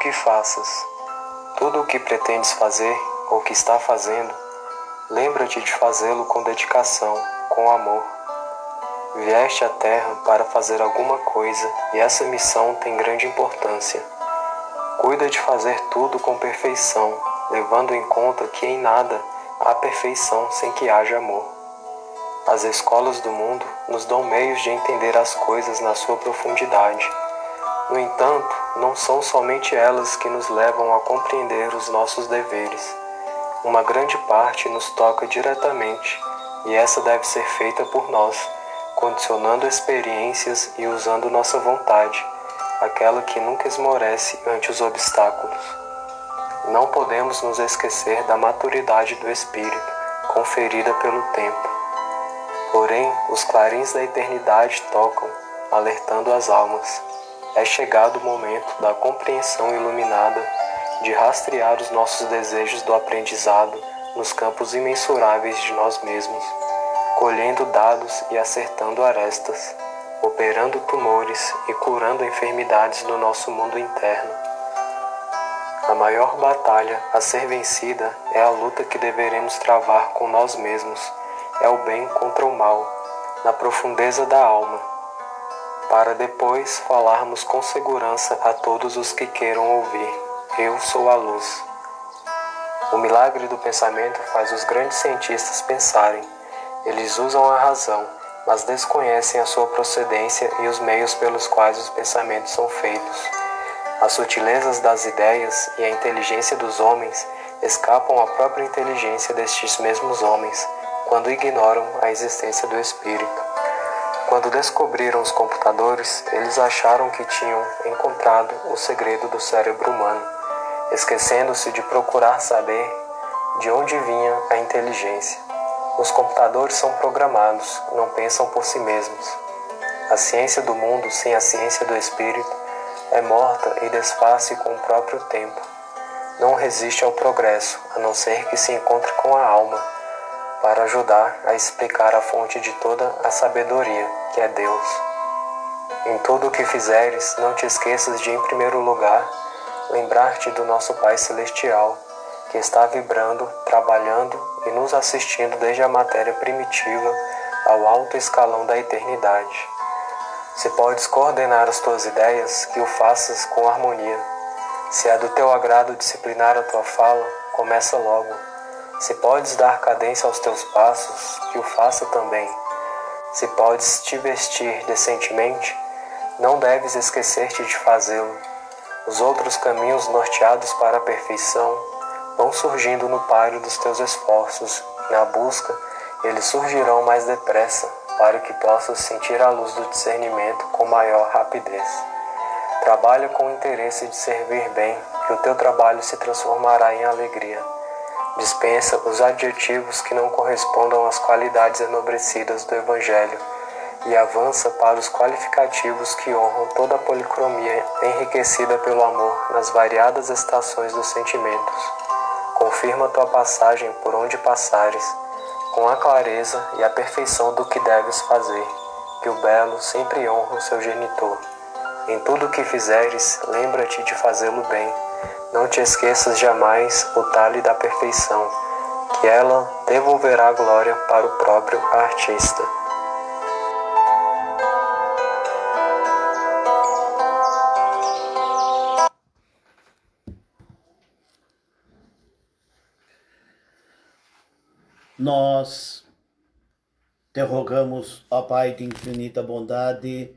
que faças, tudo o que pretendes fazer ou que está fazendo, lembra-te de fazê-lo com dedicação, com amor. Vieste à Terra para fazer alguma coisa e essa missão tem grande importância. Cuida de fazer tudo com perfeição, levando em conta que em nada há perfeição sem que haja amor. As escolas do mundo nos dão meios de entender as coisas na sua profundidade. No entanto, não são somente elas que nos levam a compreender os nossos deveres. Uma grande parte nos toca diretamente, e essa deve ser feita por nós, condicionando experiências e usando nossa vontade, aquela que nunca esmorece ante os obstáculos. Não podemos nos esquecer da maturidade do Espírito, conferida pelo tempo. Porém, os clarins da eternidade tocam, alertando as almas. É chegado o momento da compreensão iluminada de rastrear os nossos desejos do aprendizado nos campos imensuráveis de nós mesmos, colhendo dados e acertando arestas, operando tumores e curando enfermidades no nosso mundo interno. A maior batalha a ser vencida é a luta que deveremos travar com nós mesmos, é o bem contra o mal, na profundeza da alma, para depois falarmos com segurança a todos os que queiram ouvir: eu sou a luz. O milagre do pensamento faz os grandes cientistas pensarem. Eles usam a razão, mas desconhecem a sua procedência e os meios pelos quais os pensamentos são feitos. As sutilezas das ideias e a inteligência dos homens escapam à própria inteligência destes mesmos homens, quando ignoram a existência do Espírito. Quando descobriram os computadores, eles acharam que tinham encontrado o segredo do cérebro humano, esquecendo-se de procurar saber de onde vinha a inteligência. Os computadores são programados, não pensam por si mesmos. A ciência do mundo sem a ciência do Espírito é morta e desfaz-se com o próprio tempo. Não resiste ao progresso, a não ser que se encontre com a alma, para ajudar a explicar a fonte de toda a sabedoria, que é Deus. Em tudo o que fizeres, não te esqueças de, em primeiro lugar, lembrar-te do nosso Pai Celestial, que está vibrando, trabalhando e nos assistindo desde a matéria primitiva ao alto escalão da eternidade. Se podes coordenar as tuas ideias, que o faças com harmonia. Se é do teu agrado disciplinar a tua fala, começa logo. Se podes dar cadência aos teus passos, que o faça também. Se podes te vestir decentemente, não deves esquecer-te de fazê-lo. Os outros caminhos norteados para a perfeição vão surgindo no páreo dos teus esforços. Na busca, eles surgirão mais depressa, para que possas sentir a luz do discernimento com maior rapidez. Trabalha com o interesse de servir bem, que o teu trabalho se transformará em alegria. Dispensa os adjetivos que não correspondam às qualidades enobrecidas do Evangelho e avança para os qualificativos que honram toda a policromia enriquecida pelo amor nas variadas estações dos sentimentos. Confirma tua passagem por onde passares, com a clareza e a perfeição do que deves fazer, que o belo sempre honra o seu genitor. Em tudo o que fizeres, lembra-te de fazê-lo bem. Não te esqueças jamais o talhe da perfeição, que ela devolverá a glória para o próprio artista. Nós te rogamos, ó Pai de infinita bondade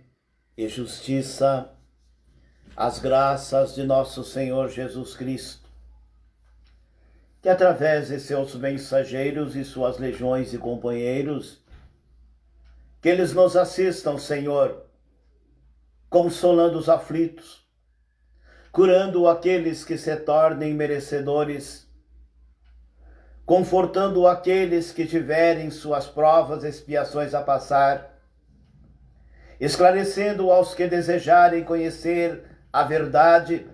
e justiça, as graças de nosso Senhor Jesus Cristo, que através de seus mensageiros e suas legiões e companheiros, que eles nos assistam, Senhor, consolando os aflitos, curando aqueles que se tornem merecedores, confortando aqueles que tiverem suas provas e expiações a passar, esclarecendo aos que desejarem conhecer a verdade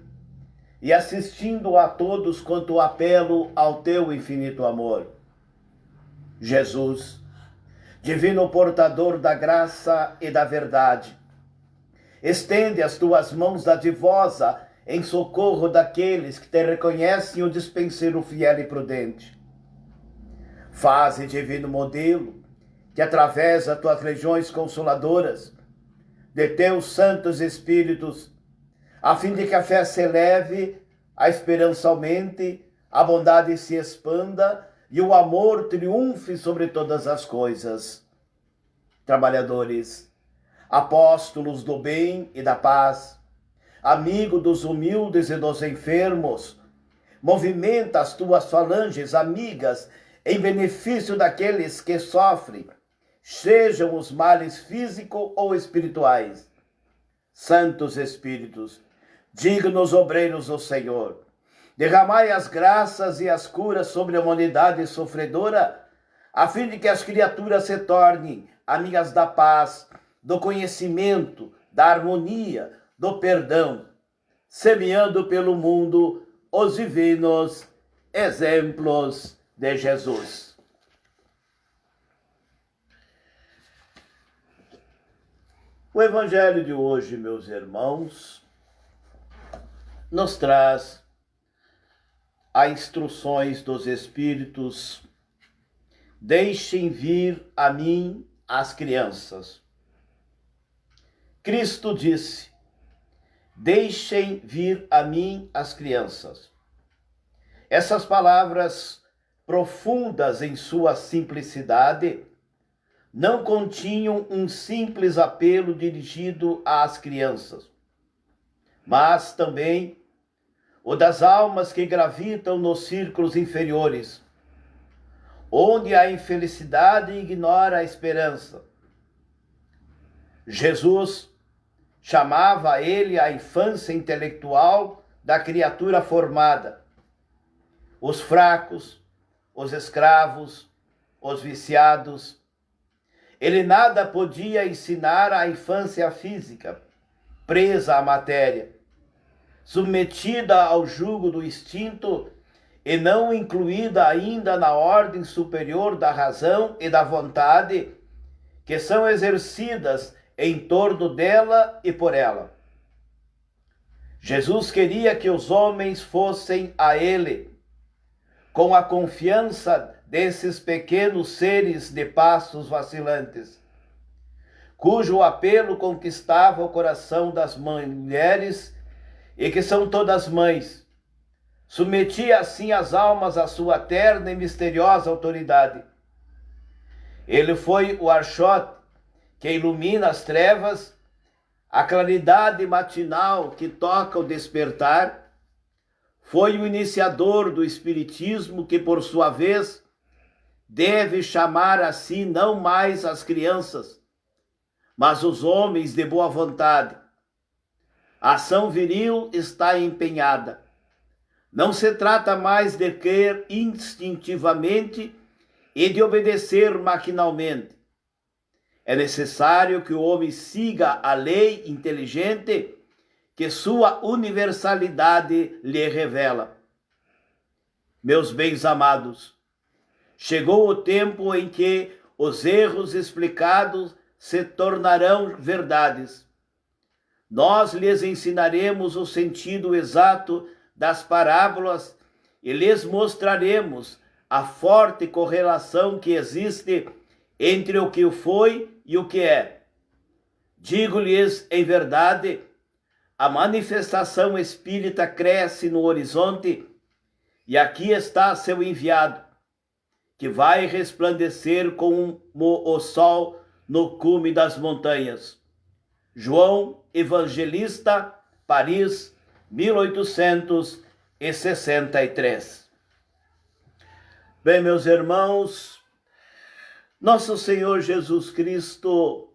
e assistindo a todos quanto apelo ao teu infinito amor. Jesus, divino portador da graça e da verdade, estende as tuas mãos dadivosa em socorro daqueles que te reconhecem o dispenseiro fiel e prudente. Faze, divino modelo, que através das tuas legiões consoladoras, de teus santos espíritos, a fim de que a fé se eleve, a esperança aumente, a bondade se expanda e o amor triunfe sobre todas as coisas. Trabalhadores, apóstolos do bem e da paz, amigo dos humildes e dos enfermos, movimenta as tuas falanges amigas em benefício daqueles que sofrem, sejam os males físicos ou espirituais. Santos Espíritos, dignos obreiros do Senhor, derramai as graças e as curas sobre a humanidade sofredora, a fim de que as criaturas se tornem amigas da paz, do conhecimento, da harmonia, do perdão, semeando pelo mundo os divinos exemplos de Jesus. O Evangelho de hoje, meus irmãos, nos traz as instruções dos Espíritos: deixem vir a mim as crianças. Cristo disse: deixem vir a mim as crianças. Essas palavras, profundas em sua simplicidade, não continham um simples apelo dirigido às crianças, mas também o das almas que gravitam nos círculos inferiores, onde a infelicidade ignora a esperança. Jesus chamava ele a infância intelectual da criatura formada. Os fracos, os escravos, os viciados. Ele nada podia ensinar à infância física, presa à matéria, submetida ao jugo do instinto e não incluída ainda na ordem superior da razão e da vontade, que são exercidas em torno dela e por ela. Jesus queria que os homens fossem a ele, com a confiança desses pequenos seres de passos vacilantes, cujo apelo conquistava o coração das mulheres e que são todas mães. Submetia assim as almas à sua terna e misteriosa autoridade. Ele foi o archote que ilumina as trevas, a claridade matinal que toca o despertar. Foi o iniciador do Espiritismo que, por sua vez, deve chamar a si não mais as crianças, mas os homens de boa vontade. A ação viril está empenhada. Não se trata mais de crer instintivamente e de obedecer maquinalmente. É necessário que o homem siga a lei inteligente que sua universalidade lhe revela. Meus bens amados, chegou o tempo em que os erros explicados se tornarão verdades. Nós lhes ensinaremos o sentido exato das parábolas e lhes mostraremos a forte correlação que existe entre o que foi e o que é. Digo-lhes em verdade, a manifestação espírita cresce no horizonte e aqui está seu enviado, que vai resplandecer como o sol no cume das montanhas. João Evangelista, Paris, 1863. Bem, meus irmãos, nosso Senhor Jesus Cristo,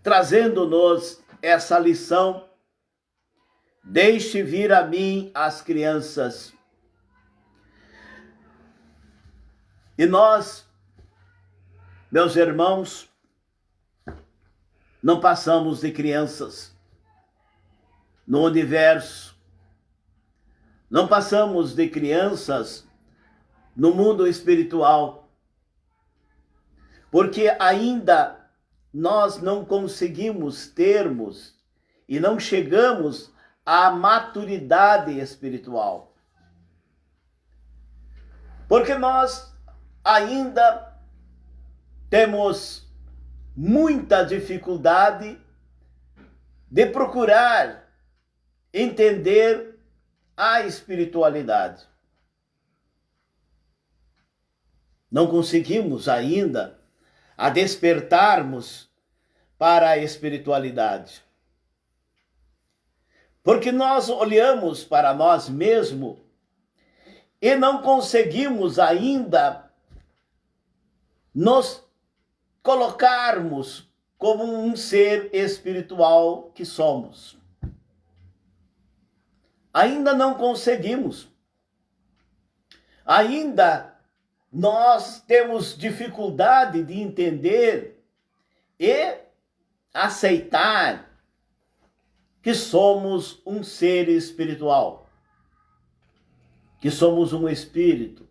trazendo-nos essa lição: deixe vir a mim as crianças. E nós, meus irmãos, não passamos de crianças no universo. Não passamos de crianças no mundo espiritual. Porque ainda nós não conseguimos termos e não chegamos à maturidade espiritual. Porque nós ainda temos muita dificuldade de procurar entender a espiritualidade. Não conseguimos ainda a despertarmos para a espiritualidade. Porque nós olhamos para nós mesmos e não conseguimos ainda nos colocarmos como um ser espiritual que somos. Ainda não conseguimos. Ainda nós temos dificuldade de entender e aceitar que somos um ser espiritual, que somos um espírito,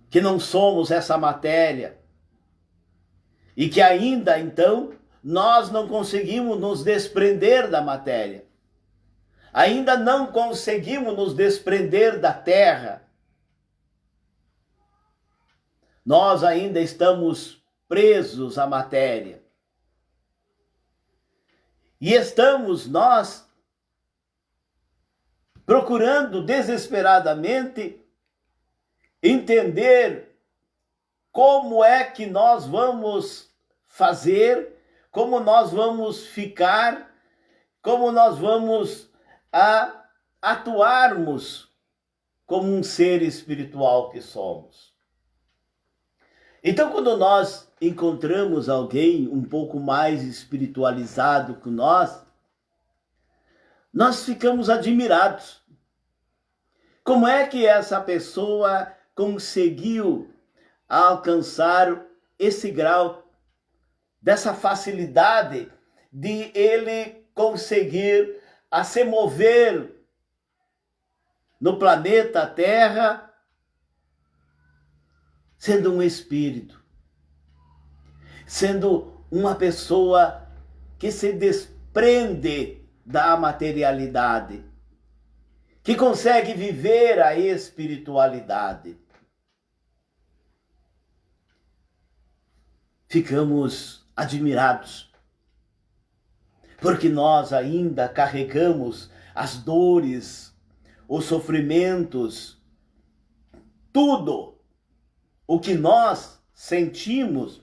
que não somos essa matéria e que ainda então nós não conseguimos nos desprender da matéria. Ainda não conseguimos nos desprender da terra. Nós ainda estamos presos à matéria. E estamos nós procurando desesperadamente entender como é que nós vamos fazer, como nós vamos ficar, como nós vamos atuarmos como um ser espiritual que somos. Então, quando nós encontramos alguém um pouco mais espiritualizado que nós ficamos admirados. Como é que essa pessoa conseguiu alcançar esse grau, dessa facilidade de ele conseguir a se mover no planeta Terra sendo um espírito, sendo uma pessoa que se desprende da materialidade, que consegue viver a espiritualidade. Ficamos admirados, porque nós ainda carregamos as dores, os sofrimentos, tudo o que nós sentimos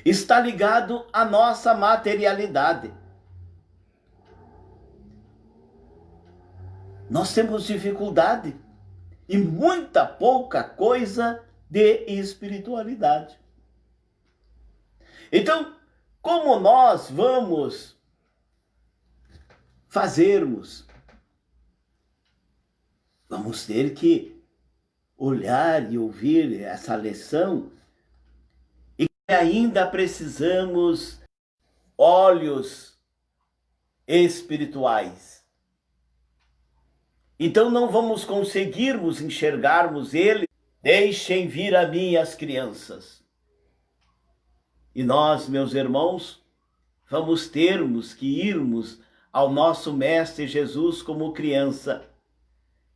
está ligado à nossa materialidade. Nós temos dificuldade e muita pouca coisa de espiritualidade. Então, como nós vamos fazermos? Vamos ter que olhar e ouvir essa lição, e ainda precisamos olhos espirituais. Então não vamos conseguirmos enxergarmos ele. Deixem vir a mim as crianças. E nós, meus irmãos, vamos termos que irmos ao nosso Mestre Jesus como criança,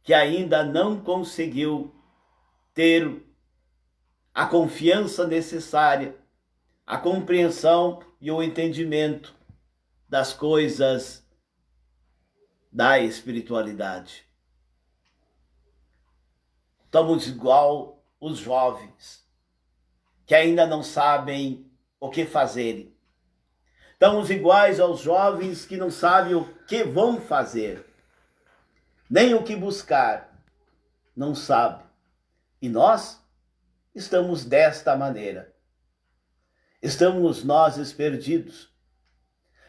que ainda não conseguiu ter a confiança necessária, a compreensão e o entendimento das coisas da espiritualidade. Estamos igual os jovens, que ainda não sabem o que fazerem. Estamos iguais aos jovens que não sabem o que vão fazer, nem o que buscar, não sabem. E nós estamos desta maneira. Estamos nós perdidos.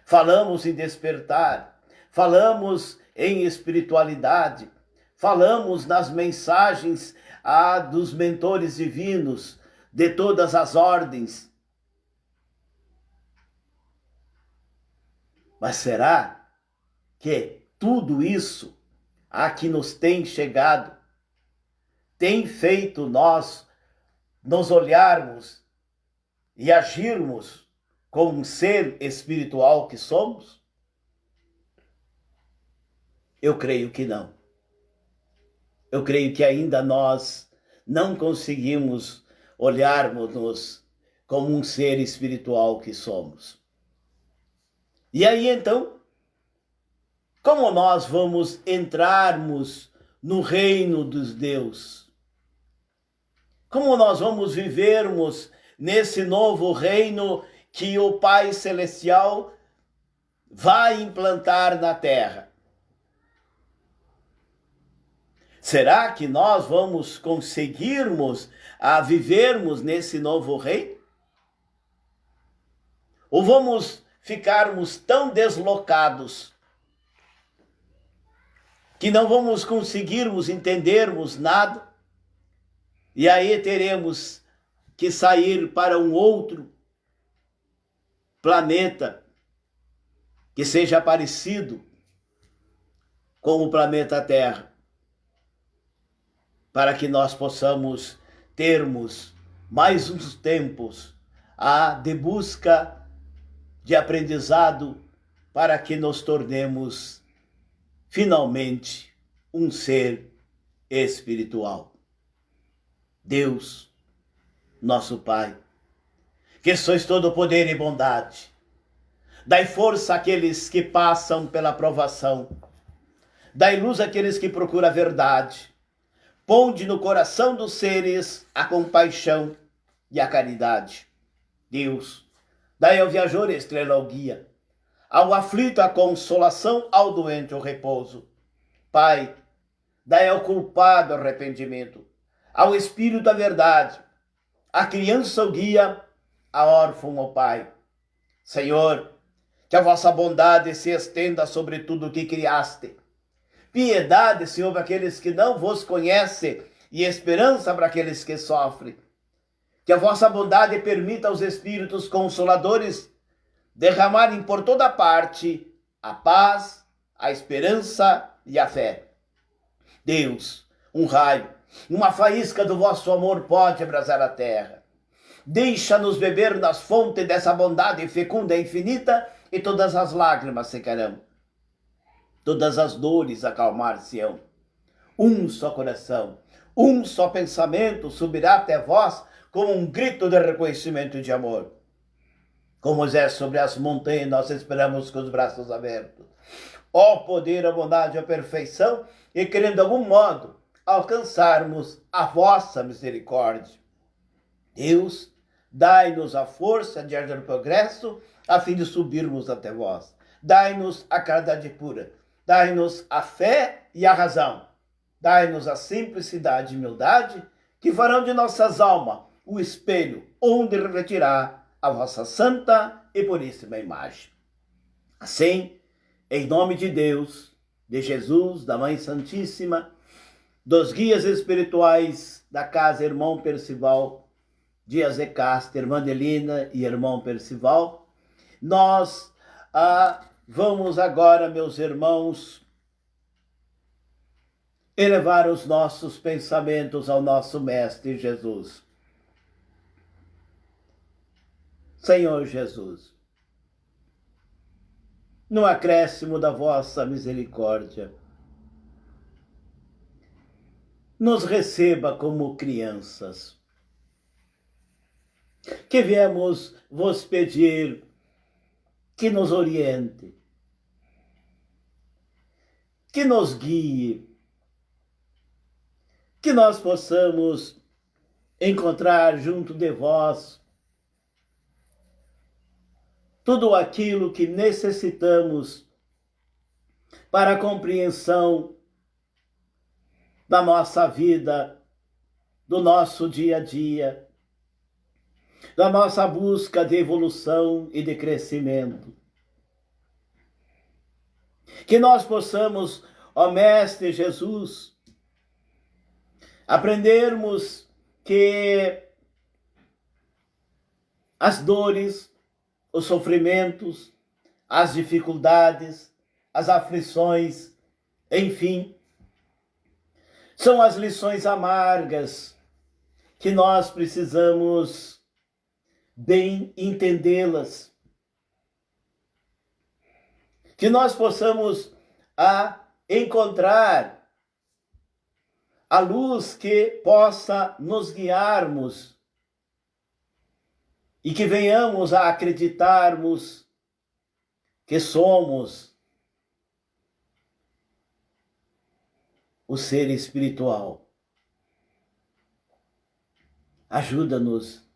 Falamos em despertar, falamos em espiritualidade, falamos nas mensagens dos mentores divinos, de todas as ordens. Mas será que tudo isso a que nos tem chegado tem feito nós nos olharmos e agirmos como um ser espiritual que somos? Eu creio que não. Eu creio que ainda nós não conseguimos olharmos-nos como um ser espiritual que somos. E aí então, como nós vamos entrarmos no reino dos Deus? Como nós vamos vivermos nesse novo reino que o Pai Celestial vai implantar na terra? Será que nós vamos conseguirmos vivermos nesse novo reino? Ou vamos ficarmos tão deslocados que não vamos conseguirmos entendermos nada, e aí teremos que sair para um outro planeta que seja parecido com o planeta Terra, para que nós possamos termos mais uns tempos de busca de aprendizado para que nos tornemos finalmente um ser espiritual. Deus, nosso Pai, que sois todo poder e bondade, dai força àqueles que passam pela provação, dai luz àqueles que procuram a verdade, ponde no coração dos seres a compaixão e a caridade. Deus, dai ao viajor estrela o guia, ao aflito a consolação, ao doente o repouso. Pai, dai ao culpado arrependimento, ao espírito a verdade, à criança o guia, a órfão o pai. Senhor, que a vossa bondade se estenda sobre tudo o que criaste. Piedade, Senhor, para aqueles que não vos conhecem e esperança para aqueles que sofrem. Que a vossa bondade permita aos espíritos consoladores derramarem por toda parte a paz, a esperança e a fé. Deus, um raio, uma faísca do vosso amor pode abrasar a terra. Deixa-nos beber das fontes dessa bondade fecunda e infinita, e todas as lágrimas secarão. Todas as dores acalmar-se-ão. Um só coração, um só pensamento subirá até vós como um grito de reconhecimento e de amor. Com Moisés sobre as montanhas, nós esperamos com os braços abertos. Ó poder, a bondade e a perfeição, e querendo de algum modo alcançarmos a vossa misericórdia. Deus, dai-nos a força de agir no progresso, a fim de subirmos até vós. Dai-nos a caridade pura, dai-nos a fé e a razão. Dai-nos a simplicidade e humildade, que farão de nossas almas o espelho onde refletirá a vossa santa e puríssima imagem. Assim, em nome de Deus, de Jesus, da Mãe Santíssima, dos guias espirituais da casa Irmão Percival, Dias de Castro, Irmã Adelina e Irmão Percival, nós vamos agora, meus irmãos, elevar os nossos pensamentos ao nosso Mestre Jesus. Senhor Jesus, no acréscimo da vossa misericórdia, nos receba como crianças, que viemos vos pedir que nos oriente, que nos guie, que nós possamos encontrar junto de vós tudo aquilo que necessitamos para a compreensão da nossa vida, do nosso dia a dia, da nossa busca de evolução e de crescimento. Que nós possamos, ó Mestre Jesus, aprendermos que as dores, os sofrimentos, as dificuldades, as aflições, enfim, são as lições amargas que nós precisamos bem entendê-las. Que nós possamos encontrar a luz que possa nos guiarmos e que venhamos a acreditarmos que somos o ser espiritual. Ajuda-nos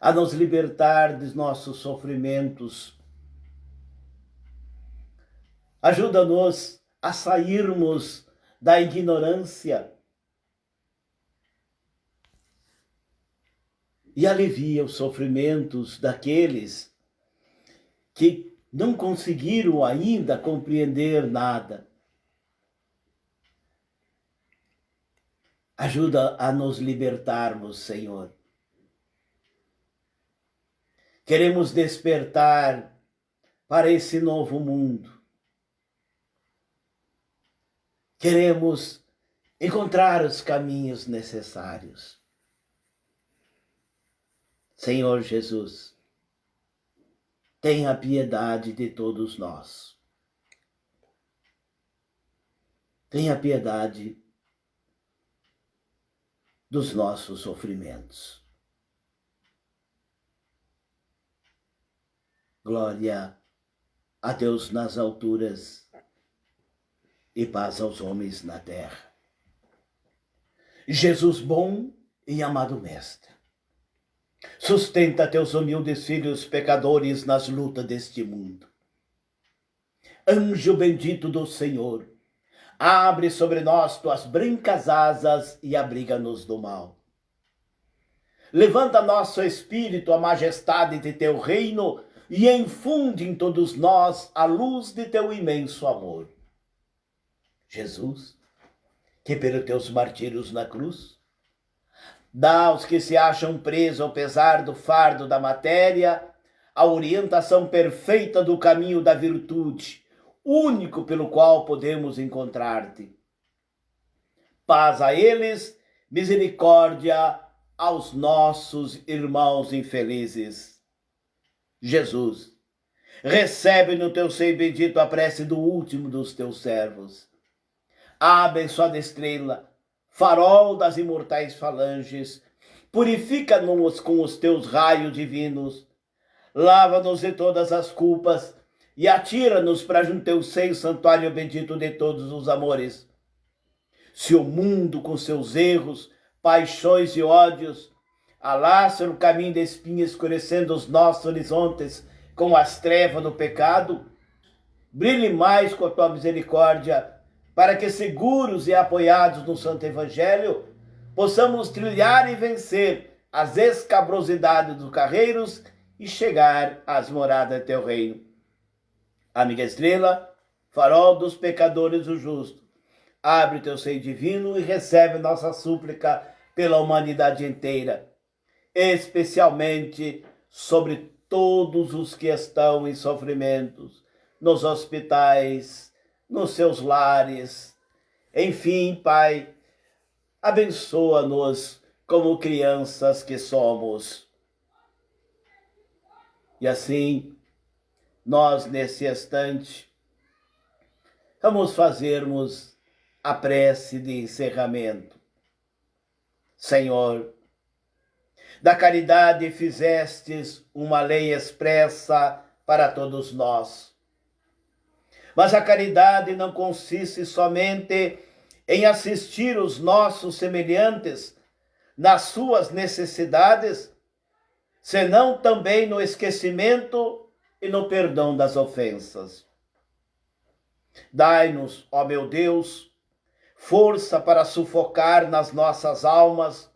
a nos libertar dos nossos sofrimentos. Ajuda-nos a sairmos da ignorância e alivia os sofrimentos daqueles que não conseguiram ainda compreender nada. Ajuda a nos libertarmos, Senhor. Queremos despertar para esse novo mundo. Queremos encontrar os caminhos necessários. Senhor Jesus, tenha piedade de todos nós. Tenha piedade dos nossos sofrimentos. Glória a Deus nas alturas e paz aos homens na terra. Jesus bom e amado Mestre, sustenta teus humildes filhos pecadores nas lutas deste mundo. Anjo bendito do Senhor, abre sobre nós tuas brancas asas e abriga-nos do mal. Levanta nosso espírito a majestade de teu reino e infunde em todos nós a luz de teu imenso amor. Jesus, que pelos teus martírios na cruz, dá aos que se acham presos ao pesar do fardo da matéria a orientação perfeita do caminho da virtude, único pelo qual podemos encontrar-te. Paz a eles, misericórdia aos nossos irmãos infelizes. Jesus, recebe no teu seio bendito a prece do último dos teus servos. Abençoada estrela, farol das imortais falanges, purifica-nos com os teus raios divinos, lava-nos de todas as culpas e atira-nos para junto teu seio, santuário bendito de todos os amores. Se o mundo com seus erros, paixões e ódios alastra o caminho de espinha, escurecendo os nossos horizontes com as trevas do pecado, brilhe mais com a tua misericórdia, para que, seguros e apoiados no Santo Evangelho, possamos trilhar e vencer as escabrosidades dos carreiros e chegar às moradas de teu reino. Amiga estrela, farol dos pecadores o justo, abre teu seio divino e recebe nossa súplica pela humanidade inteira, especialmente sobre todos os que estão em sofrimentos, nos hospitais, nos seus lares. Enfim, Pai, abençoa-nos como crianças que somos. E assim, nós, nesse instante, vamos fazermos a prece de encerramento. Senhor, da caridade fizestes uma lei expressa para todos nós. Mas a caridade não consiste somente em assistir os nossos semelhantes nas suas necessidades, senão também no esquecimento e no perdão das ofensas. Dai-nos, ó meu Deus, força para sufocar nas nossas almas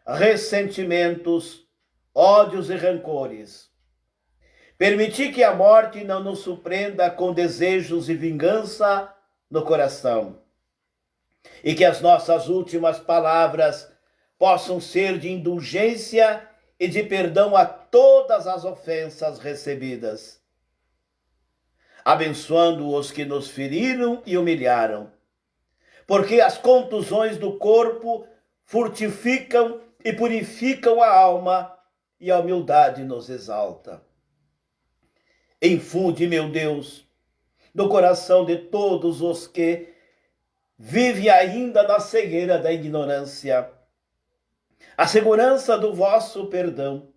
ressentimentos, ódios e rancores. Permiti que a morte não nos surpreenda com desejos de vingança no coração. E que as nossas últimas palavras possam ser de indulgência e de perdão a todas as ofensas recebidas. Abençoando os que nos feriram e humilharam. Porque as contusões do corpo fortificam e purificam a alma, e a humildade nos exalta. Infunde, meu Deus, no coração de todos os que vivem ainda na cegueira da ignorância, a segurança do vosso perdão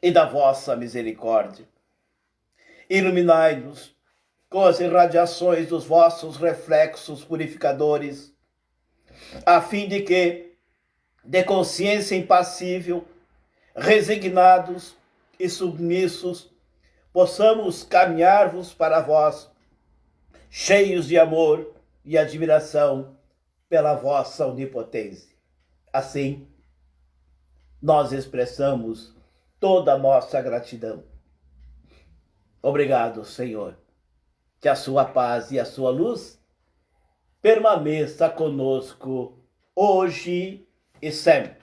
e da vossa misericórdia. Iluminai-nos com as irradiações dos vossos reflexos purificadores, a fim de que, de consciência impassível, resignados e submissos, possamos caminhar-vos para vós, cheios de amor e admiração pela vossa onipotência. Assim, nós expressamos toda a nossa gratidão. Obrigado, Senhor. Que a sua paz e a sua luz permaneça conosco hoje e sempre.